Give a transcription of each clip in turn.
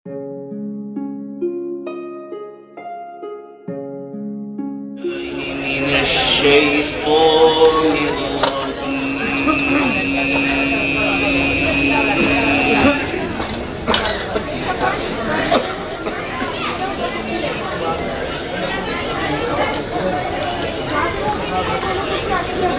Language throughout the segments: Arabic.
من الشيطان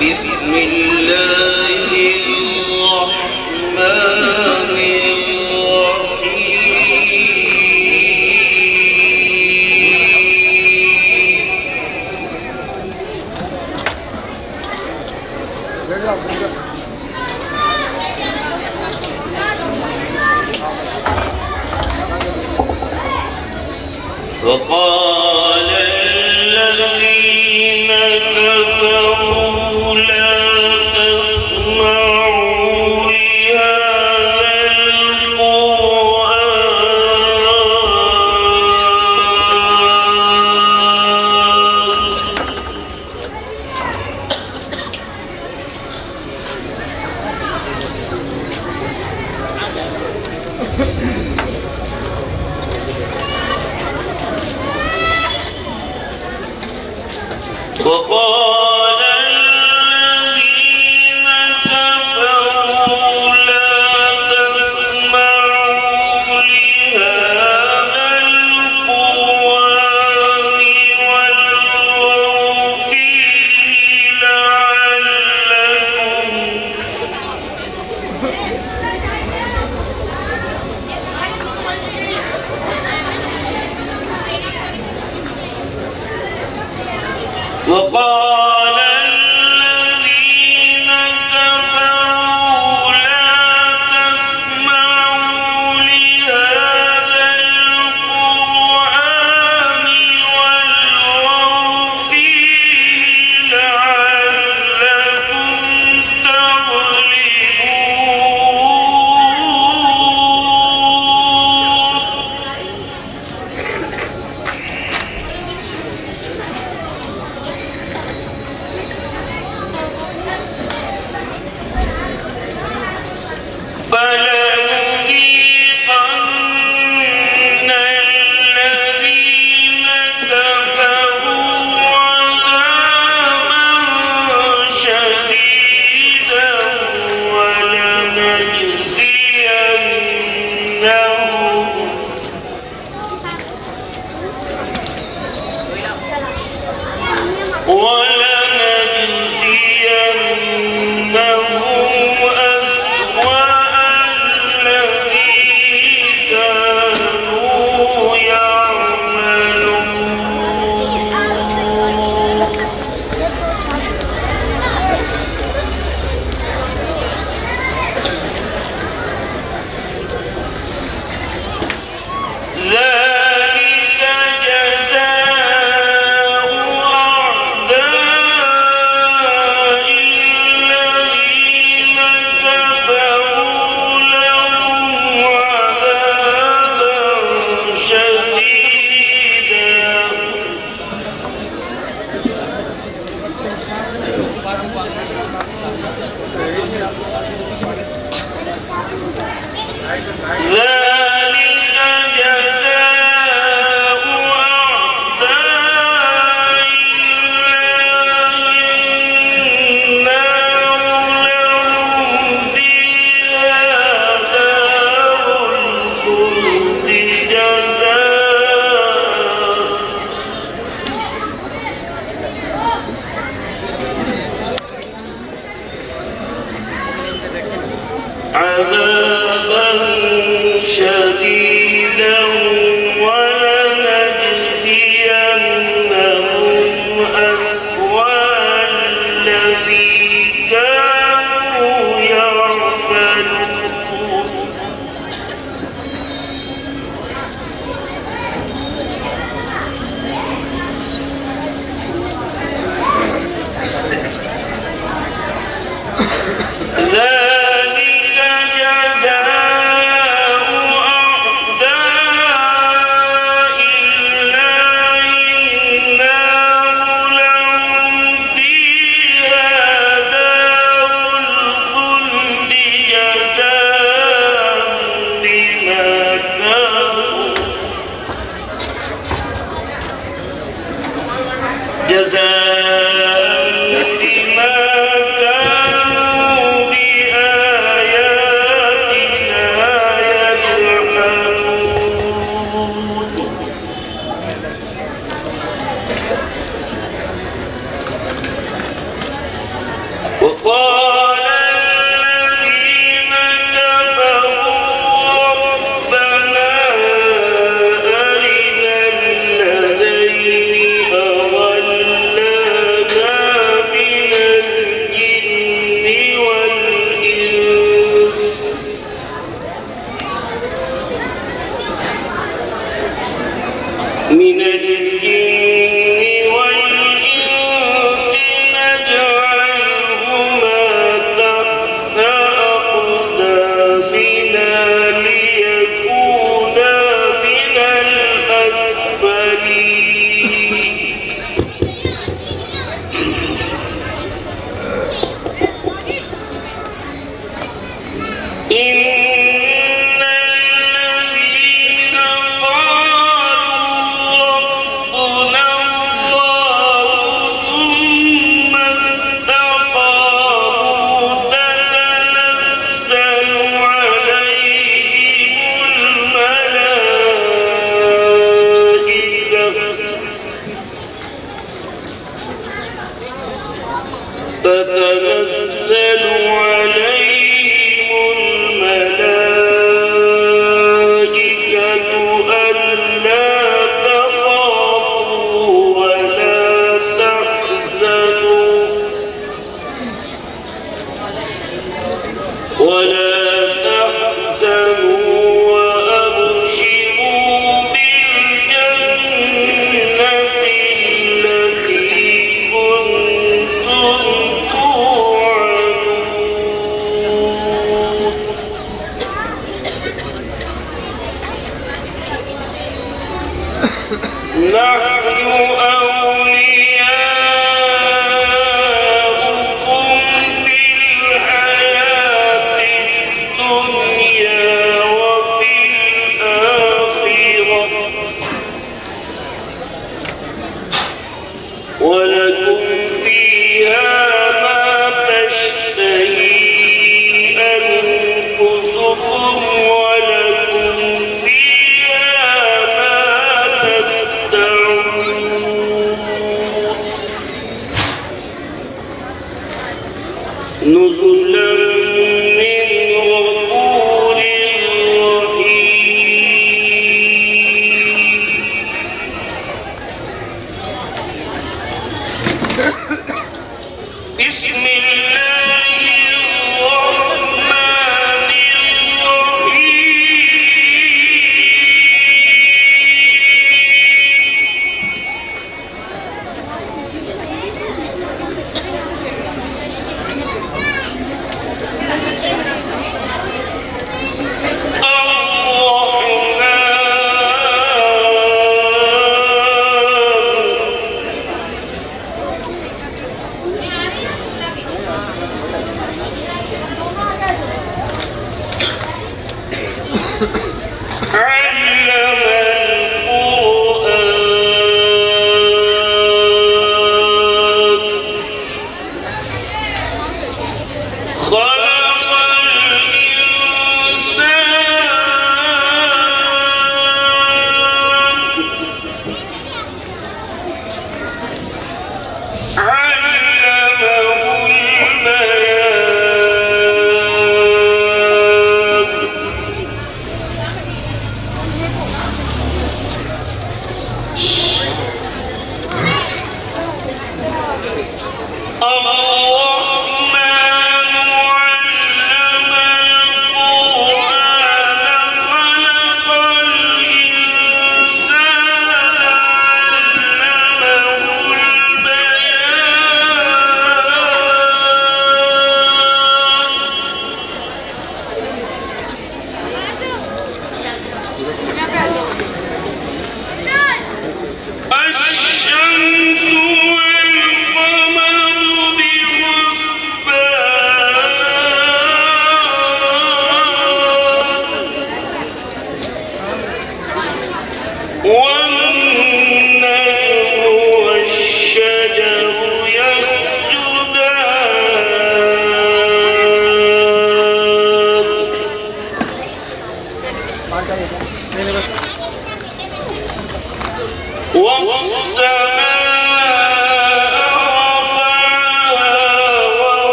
بسم الله الرحمن وقال الذين كفروا لا تسمعوا لهذا وقال الذين كفروا لا تسمعوا لهذا القرآن والغوا فيه لعلكم وقال الذين كفروا لا تسمعوا لهذا القرآن والغوا فيه لعلكم فلنذيقن الذين كفروا عذابا شديدا ولنجزينهم أسوأ الذي كانوا يعملون ذلك جزاء أعداء من الجن والإنس نجعلهما تحت أقدامنا ليكونا من الأسفلين إن الذين قالوا ربنا الله ثم استقاموا تتنزل عليهم الملائكة ألا تخافوا ولا تحزنوا وأبشروا بالجنة التي كنتم توعدون نحن أولياؤكم في الحياة الدنيا وفي الآخرة ولكم فيها ما تشتهي أنفسكم ولكم فيها ما تدعون نزلا من غفور رحيم بسم الله الرحمن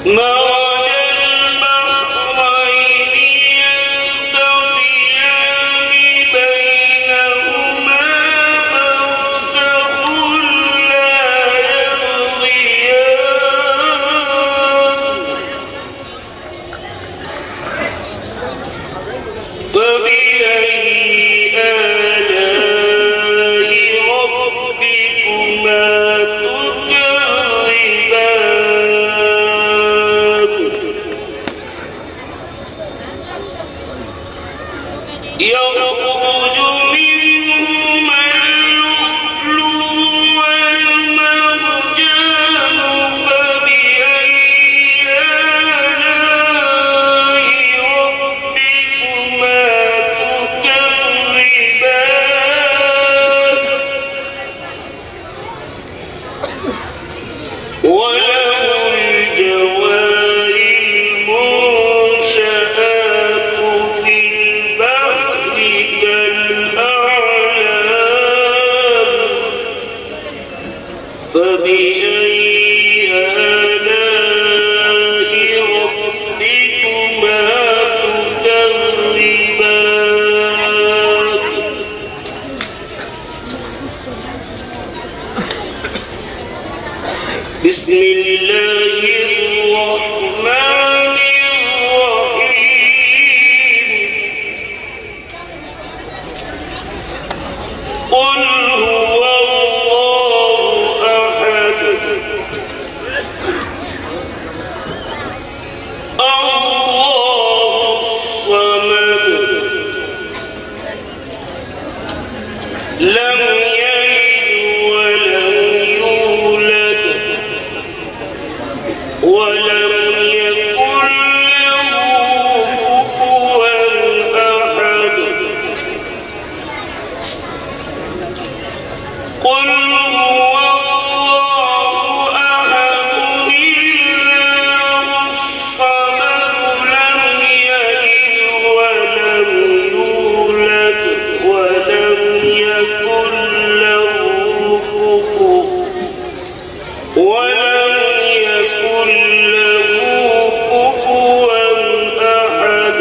مرج البحرين يلتقيان بينهما برزخ لا يبغيان فبأي آلاء ربكما تكذبان يخرج منهما اللؤلؤ والمرجان فبأي آلاء ربكما تكذبان وله الجوار المنشآت في البحر كالأعلام فبأي آلاء ربكما تكذبان بسم الله الرحمن الرحيم قل هو الله أحد الله الصمد لم يلد ولم يولد ولم يكن له كفوا أحد قل هو الله أحد الله الصمد لم يلد ولم يولد ولم يكن له كفوا أحد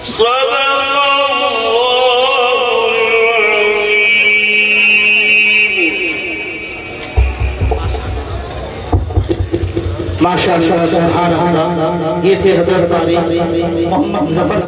صدق الله العظيم माशाअल्लाह सुभान अल्लाह। ये थे हजरत मोहम्मद जफर।